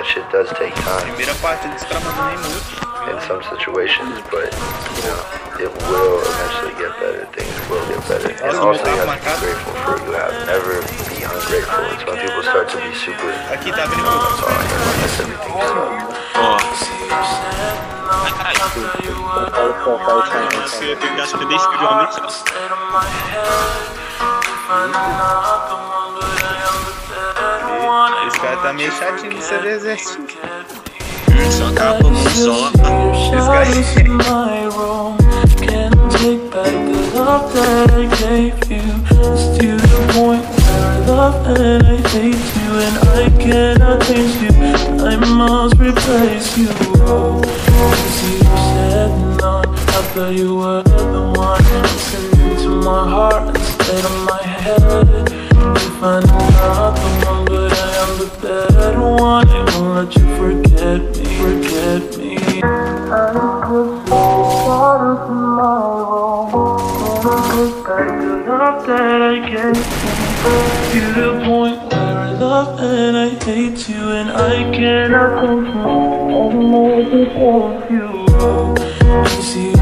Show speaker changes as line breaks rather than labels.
That shit does take time
Primeira partida destramando nem muito.
in some situations, but you know, it will eventually get better. Things will get better. And also you have to be grateful for what you have. Never be ungrateful. It's when people start to be super,
Aqui tá vindo
that's all I know, that's everything.
Ai, caralho. Você ia ter que gastar desse realmente. Esse cara tá meio chatinho nesse deserto. Só capa, só. Esse cara.
Take back the love that I gave you. It's to the point where I love and I hate you, and I cannot change you. I must replace you. See you said none. I thought you were the one listening to my heart instead of my head. You find another one, but I am the better one. I won't let you forget me, forget me. I put shadows in my room. Look back the love that I gave you. To the point where I love and I hate you, and I cannot control. I know I want you. You see.